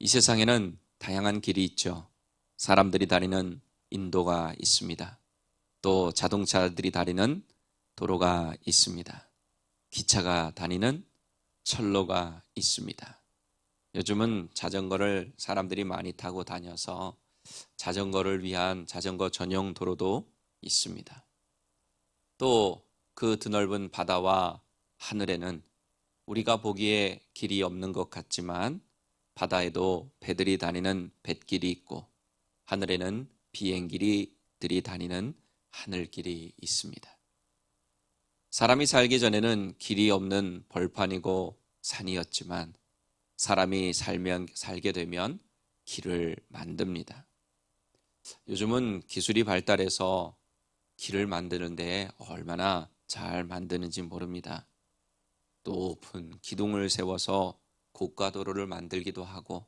이 세상에는 다양한 길이 있죠. 사람들이 다니는 인도가 있습니다. 또 자동차들이 다니는 도로가 있습니다. 기차가 다니는 철로가 있습니다. 요즘은 자전거를 사람들이 많이 타고 다녀서 자전거를 위한 자전거 전용 도로도 있습니다. 또 그 드넓은 바다와 하늘에는 우리가 보기에 길이 없는 것 같지만 바다에도 배들이 다니는 뱃길이 있고 하늘에는 비행기들이 다니는 하늘길이 있습니다. 사람이 살기 전에는 길이 없는 벌판이고 산이었지만 사람이 살게 되면 길을 만듭니다. 요즘은 기술이 발달해서 길을 만드는데 얼마나 잘 만드는지 모릅니다. 높은 기둥을 세워서 고가도로를 만들기도 하고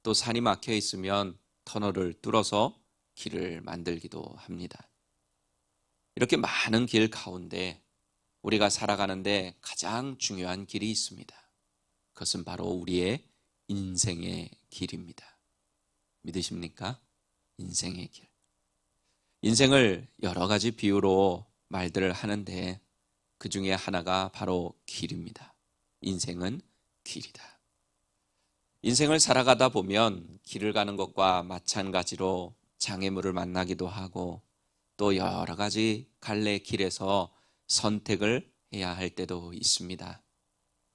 또 산이 막혀 있으면 터널을 뚫어서 길을 만들기도 합니다. 이렇게 많은 길 가운데 우리가 살아가는데 가장 중요한 길이 있습니다. 그것은 바로 우리의 인생의 길입니다. 믿으십니까? 인생의 길. 인생을 여러 가지 비유로 말들을 하는데 그 중에 하나가 바로 길입니다. 인생은 길이다. 인생을 살아가다 보면 길을 가는 것과 마찬가지로 장애물을 만나기도 하고 또 여러 가지 갈래 길에서 선택을 해야 할 때도 있습니다.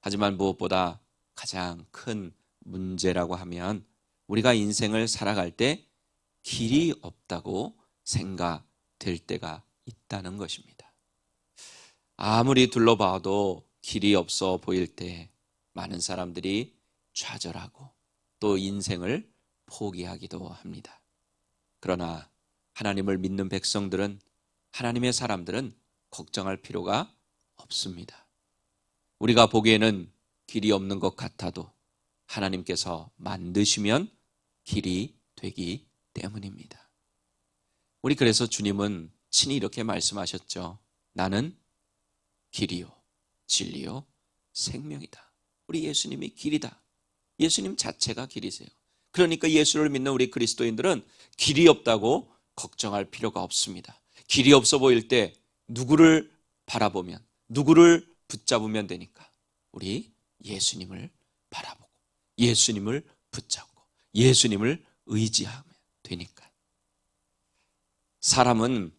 하지만 무엇보다 가장 큰 문제라고 하면 우리가 인생을 살아갈 때 길이 없다고 생각될 때가 있다는 것입니다. 아무리 둘러봐도 길이 없어 보일 때 많은 사람들이 좌절하고 또 인생을 포기하기도 합니다. 그러나 하나님을 믿는 백성들은, 하나님의 사람들은 걱정할 필요가 없습니다. 우리가 보기에는 길이 없는 것 같아도 하나님께서 만드시면 길이 되기 때문입니다. 우리 그래서 주님은 친히 이렇게 말씀하셨죠. 나는 길이요, 진리요, 생명이다. 우리 예수님이 길이다. 예수님 자체가 길이세요. 그러니까 예수를 믿는 우리 그리스도인들은 길이 없다고 걱정할 필요가 없습니다. 길이 없어 보일 때 누구를 바라보면, 누구를 붙잡으면 되니까? 우리 예수님을 바라보고 예수님을 붙잡고 예수님을 의지하면 되니까. 사람은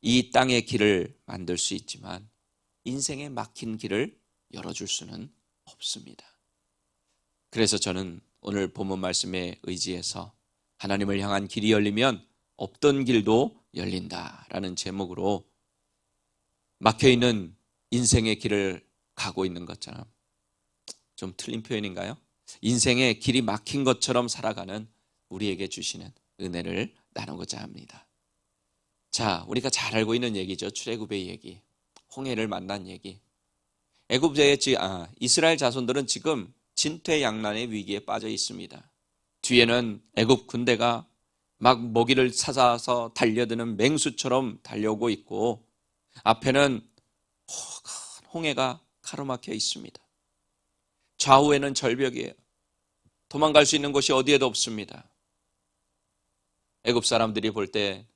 이 땅의 길을 만들 수 있지만 인생에 막힌 길을 열어줄 수는 없습니다. 그래서 저는 오늘 본문 말씀에 의지해서 하나님을 향한 길이 열리면 없던 길도 열린다라는 제목으로 막혀있는 인생의 길을 가고 있는 것처럼, 좀 틀린 표현인가요? 인생의 길이 막힌 것처럼 살아가는 우리에게 주시는 은혜를 나누고자 합니다. 자, 우리가 잘 알고 있는 얘기죠. 출애굽의 얘기, 홍해를 만난 얘기. 이스라엘 자손들은 지금 진퇴양난의 위기에 빠져 있습니다. 뒤에는 애굽 군대가 막 먹이를 찾아서 달려드는 맹수처럼 달려오고 있고 앞에는 홍해가 가로막혀 있습니다. 좌우에는 절벽이에요. 도망갈 수 있는 곳이 어디에도 없습니다. 애굽 사람들이 볼 때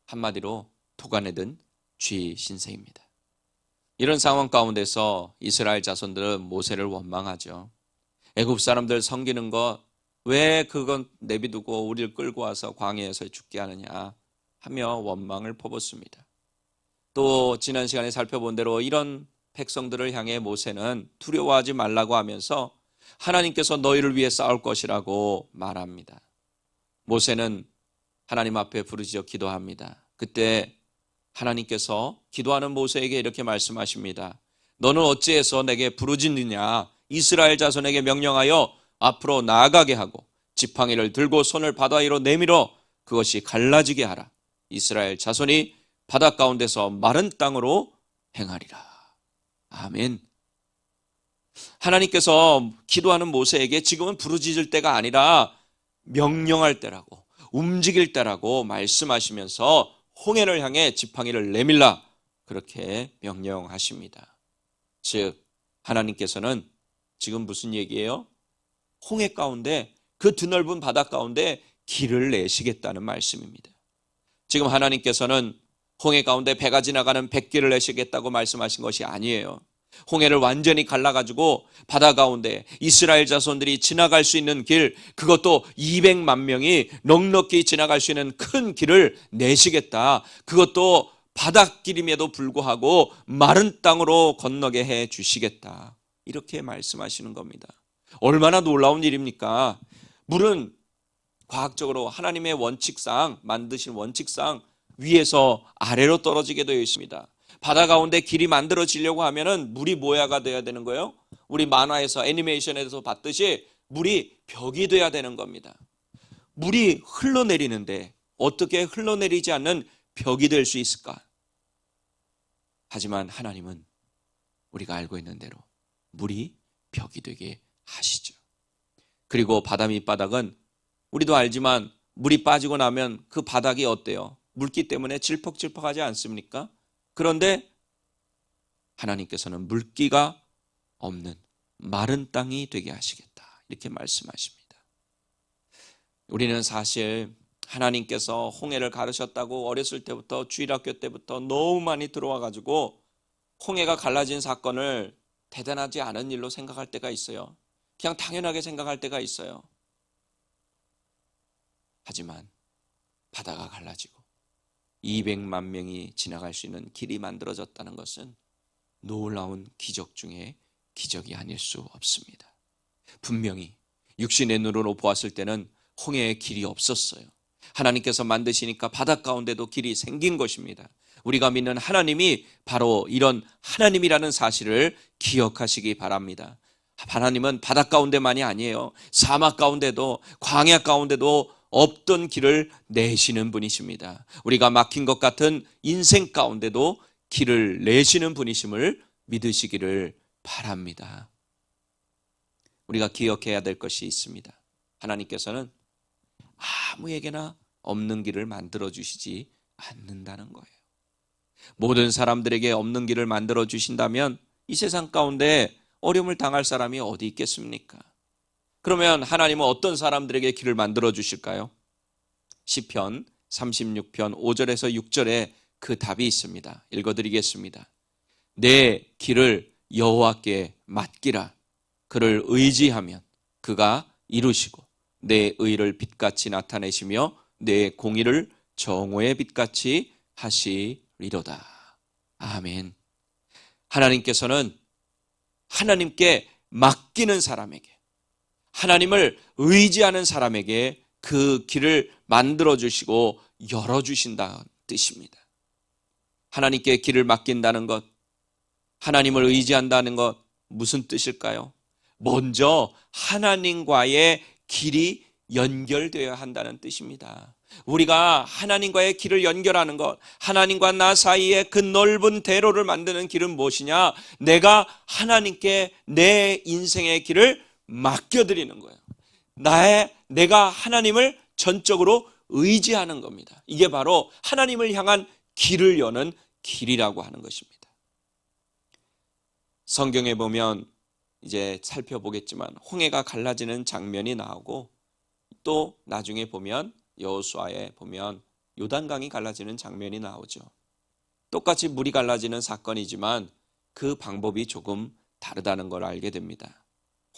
한마디로 토간에 든 쥐 신세입니다. 이런 상황 가운데서 이스라엘 자손들은 모세를 원망하죠. 애굽 사람들 섬기는 것 왜 그건 내비두고 우리를 끌고 와서 광야에서 죽게 하느냐 하며 원망을 퍼붓습니다. 또 지난 시간에 살펴본 대로 이런 백성들을 향해 모세는 두려워하지 말라고 하면서 하나님께서 너희를 위해 싸울 것이라고 말합니다. 모세는 하나님 앞에 부르짖어 기도합니다. 그때 하나님께서 기도하는 모세에게 이렇게 말씀하십니다. 너는 어찌해서 내게 부르짖느냐? 이스라엘 자손에게 명령하여 앞으로 나아가게 하고 지팡이를 들고 손을 바다 위로 내밀어 그것이 갈라지게 하라. 이스라엘 자손이 바다 가운데서 마른 땅으로 행하리라. 아멘. 하나님께서 기도하는 모세에게 지금은 부르짖을 때가 아니라 명령할 때라고, 움직일 때라고 말씀하시면서 홍해를 향해 지팡이를 내밀라 그렇게 명령하십니다. 즉 하나님께서는 지금 무슨 얘기예요? 홍해 가운데 그 드넓은 바다 가운데 길을 내시겠다는 말씀입니다. 지금 하나님께서는 홍해 가운데 배가 지나가는 백길을 내시겠다고 말씀하신 것이 아니에요. 홍해를 완전히 갈라가지고 바다 가운데 이스라엘 자손들이 지나갈 수 있는 길, 그것도 200만 명이 넉넉히 지나갈 수 있는 큰 길을 내시겠다. 그것도 바닷길임에도 불구하고 마른 땅으로 건너게 해 주시겠다. 이렇게 말씀하시는 겁니다. 얼마나 놀라운 일입니까? 물은 과학적으로 하나님의 원칙상, 만드신 원칙상 위에서 아래로 떨어지게 되어 있습니다. 바다 가운데 길이 만들어지려고 하면은 물이 모야가 돼야 되는 거예요. 우리 만화에서, 애니메이션에서 봤듯이 물이 벽이 돼야 되는 겁니다. 물이 흘러내리는데 어떻게 흘러내리지 않는 벽이 될 수 있을까? 하지만 하나님은 우리가 알고 있는 대로 물이 벽이 되게 하시죠. 그리고 바다 밑바닥은 우리도 알지만 물이 빠지고 나면 그 바닥이 어때요? 물기 때문에 질퍽질퍽하지 않습니까? 그런데 하나님께서는 물기가 없는 마른 땅이 되게 하시겠다. 이렇게 말씀하십니다. 우리는 사실 하나님께서 홍해를 가르셨다고 어렸을 때부터 주일학교 때부터 너무 많이 들어와 가지고 홍해가 갈라진 사건을 대단하지 않은 일로 생각할 때가 있어요. 그냥 당연하게 생각할 때가 있어요. 하지만 바다가 갈라지고 200만 명이 지나갈 수 있는 길이 만들어졌다는 것은 놀라운 기적 중에 기적이 아닐 수 없습니다. 분명히 육신의 눈으로 보았을 때는 홍해에 길이 없었어요. 하나님께서 만드시니까 바다 가운데도 길이 생긴 것입니다. 우리가 믿는 하나님이 바로 이런 하나님이라는 사실을 기억하시기 바랍니다. 하나님은 바다 가운데만이 아니에요. 사막 가운데도, 광야 가운데도 없던 길을 내시는 분이십니다. 우리가 막힌 것 같은 인생 가운데도 길을 내시는 분이심을 믿으시기를 바랍니다. 우리가 기억해야 될 것이 있습니다. 하나님께서는 아무에게나 없는 길을 만들어 주시지 않는다는 거예요. 모든 사람들에게 없는 길을 만들어 주신다면 이 세상 가운데 어려움을 당할 사람이 어디 있겠습니까? 그러면 하나님은 어떤 사람들에게 길을 만들어 주실까요? 시편 36편 5절에서 6절에 그 답이 있습니다. 읽어드리겠습니다. 내 길을 여호와께 맡기라. 그를 의지하면 그가 이루시고 내 의를 빛같이 나타내시며 내 공의를 정오의 빛같이 하시리로다. 아멘. 하나님께서는 하나님께 맡기는 사람에게, 하나님을 의지하는 사람에게 그 길을 만들어주시고 열어주신다는 뜻입니다. 하나님께 길을 맡긴다는 것, 하나님을 의지한다는 것, 무슨 뜻일까요? 먼저 하나님과의 길이 연결되어야 한다는 뜻입니다. 우리가 하나님과의 길을 연결하는 것, 하나님과 나 사이에 그 넓은 대로를 만드는 길은 무엇이냐? 내가 하나님께 내 인생의 길을 맡겨드리는 거예요. 내가 하나님을 전적으로 의지하는 겁니다. 이게 바로 하나님을 향한 길을 여는 길이라고 하는 것입니다. 성경에 보면 이제 살펴보겠지만 홍해가 갈라지는 장면이 나오고 또 나중에 보면 여호수아에 보면 요단강이 갈라지는 장면이 나오죠. 똑같이 물이 갈라지는 사건이지만 그 방법이 조금 다르다는 걸 알게 됩니다.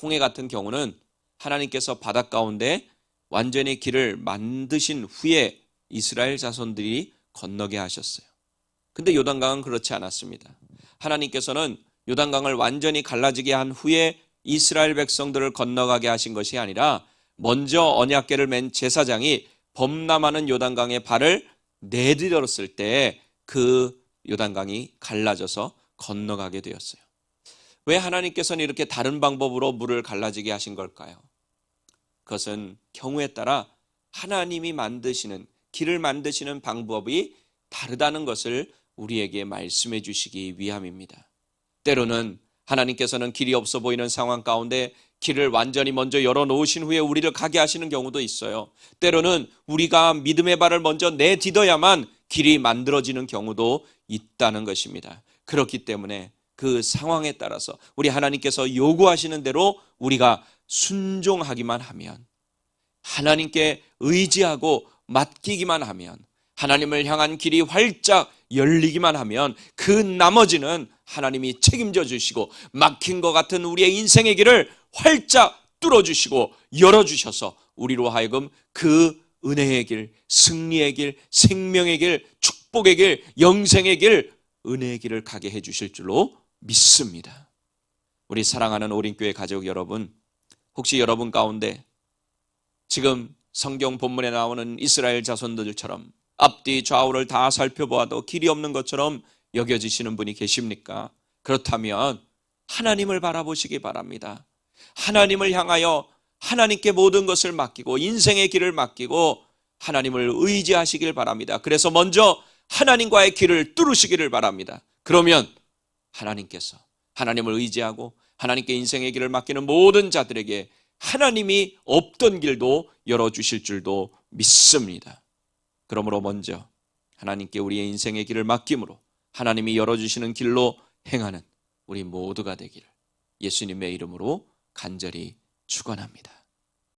홍해 같은 경우는 하나님께서 바다 가운데 완전히 길을 만드신 후에 이스라엘 자손들이 건너게 하셨어요. 근데 요단강은 그렇지 않았습니다. 하나님께서는 요단강을 완전히 갈라지게 한 후에 이스라엘 백성들을 건너가게 하신 것이 아니라 먼저 언약궤를 맨 제사장이 범람하는 요단강에 발을 내디뎠을 때 그 요단강이 갈라져서 건너가게 되었어요. 왜 하나님께서는 이렇게 다른 방법으로 물을 갈라지게 하신 걸까요? 그것은 경우에 따라 하나님이 만드시는, 길을 만드시는 방법이 다르다는 것을 우리에게 말씀해 주시기 위함입니다. 때로는 하나님께서는 길이 없어 보이는 상황 가운데 길을 완전히 먼저 열어놓으신 후에 우리를 가게 하시는 경우도 있어요. 때로는 우리가 믿음의 발을 먼저 내딛어야만 길이 만들어지는 경우도 있다는 것입니다. 그렇기 때문에 그 상황에 따라서 우리 하나님께서 요구하시는 대로 우리가 순종하기만 하면 하나님께 의지하고 맡기기만 하면, 하나님을 향한 길이 활짝 열리기만 하면 그 나머지는 하나님이 책임져 주시고, 막힌 것 같은 우리의 인생의 길을 활짝 뚫어주시고 열어주셔서 우리로 하여금 그 은혜의 길, 승리의 길, 생명의 길, 축복의 길, 영생의 길, 은혜의 길을 가게 해주실 줄로 믿습니다. 우리 사랑하는 오린교회 가족 여러분, 혹시 여러분 가운데 지금 성경 본문에 나오는 이스라엘 자손들처럼 앞뒤 좌우를 다 살펴보아도 길이 없는 것처럼 여겨지시는 분이 계십니까? 그렇다면 하나님을 바라보시기 바랍니다. 하나님을 향하여 하나님께 모든 것을 맡기고 인생의 길을 맡기고 하나님을 의지하시길 바랍니다. 그래서 먼저 하나님과의 길을 뚫으시기를 바랍니다. 그러면 하나님께서 하나님을 의지하고 하나님께 인생의 길을 맡기는 모든 자들에게 하나님이 없던 길도 열어주실 줄도 믿습니다. 그러므로 먼저 하나님께 우리의 인생의 길을 맡김으로 하나님이 열어주시는 길로 행하는 우리 모두가 되기를 예수님의 이름으로 간절히 축원합니다.